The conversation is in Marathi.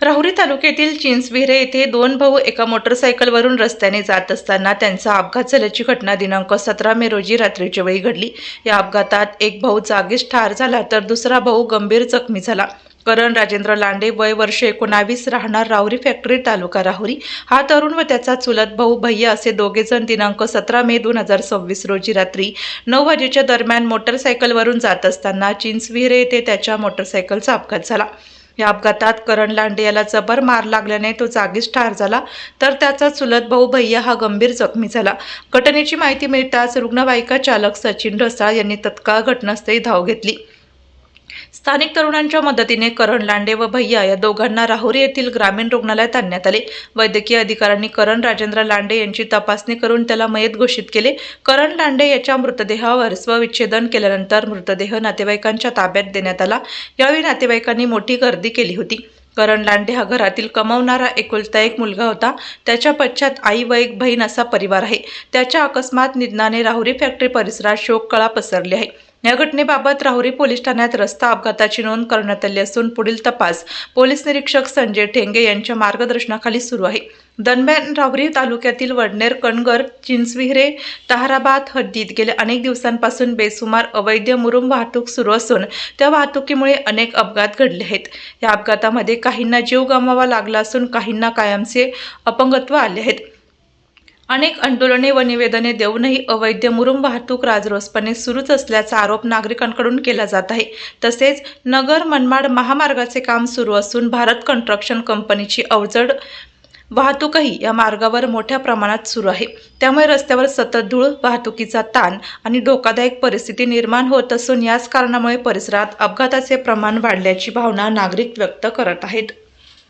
राहुरी तालुक्यातील चिंचविहिरे येथे दोन भाऊ एका मोटरसायकलवरून रस्त्याने जात असताना त्यांचा अपघात झाल्याची घटना दिनांक 17 मे रोजी रात्रीच्या वेळी घडली। या अपघातात एक भाऊ जागीच ठार झाला तर दुसरा भाऊ गंभीर जखमी झाला। करण राजेंद्र लांडे वय वर्ष 19 राहणार राहुरी फॅक्टरी तालुका राहुरी हा तरुण व त्याचा चुलत भाऊ भैया असे दोघे जण दिनांक 17 मे 2026 रोजी रात्री 9 वाजेच्या दरम्यान मोटरसायकलवरून जात असताना चिंचविहिरे येथे त्याच्या मोटरसायकलचा अपघात झाला। या अपघातात करण लांडे याला जबर मार लागल्याने तो जागीच ठार झाला तर त्याचा चुलत भाऊ भैया हा गंभीर जखमी झाला। घटनेची माहिती मिळताच रुग्णवाहिका चालक सचिन ढसाळ यांनी तत्काळ घटनास्थळी धाव घेतली। स्थानिक तरुणांच्या मदतीने करण लांडे व भैया या दोघांना राहुरी येथील ग्रामीण रुग्णालयात आणण्यात आले। वैद्यकीय अधिकाऱ्यांनी करण राजेंद्र लांडे यांची तपासणी करून त्याला मयत घोषित केले। करण लांडे याच्या मृतदेहावर स्वविच्छेदन केल्यानंतर मृतदेह नातेवाईकांच्या ताब्यात देण्यात आला। यावेळी नातेवाईकांनी मोठी गर्दी केली होती। करण लांडे हा घरातील कमावणारा एकुलता एक मुलगा होता। त्याच्या पश्चात आई व एक बहीण असा परिवार आहे। त्याच्या अकस्मात निधनाने राहुरी फॅक्टरी परिसरात शोककळा पसरली आहे। या घटनेबाबत राहुरी पोलीस ठाण्यात रस्ता अपघाताची नोंद करण्यात आली असून पुढील तपास पोलीस निरीक्षक संजय ठेंगे यांच्या मार्गदर्शनाखाली सुरू आहे। दरम्यान राहुरी तालुक्यातील वडनेर कणगर चिंचविहिरे ताहराबाद हद्दीत गेल्या अनेक दिवसांपासून बेसुमार अवैध मुरुम वाहतूक सुरू असून त्या वाहतुकीमुळे अनेक अपघात घडले आहेत। या अपघातामध्ये काहींना जीव गमवावा लागला असून काहींना कायमचे अपंगत्व आले आहेत। अनेक आंदोलने व निवेदने देऊनही अवैध मुरुम वाहतूक राजरोसपणे सुरूच असल्याचा आरोप नागरिकांकडून केला जात आहे। तसेच नगर मनमाड महामार्गाचे काम सुरू असून भारत कन्स्ट्रक्शन कंपनीची अवजड वाहतूकही या मार्गावर मोठ्या प्रमाणात सुरू आहे। त्यामुळे रस्त्यावर सतत धूळ, वाहतुकीचा ताण आणि धोकादायक परिस्थिती निर्माण होत असून याच कारणामुळे परिसरात अपघाताचे प्रमाण वाढल्याची भावना नागरिक व्यक्त करत आहेत।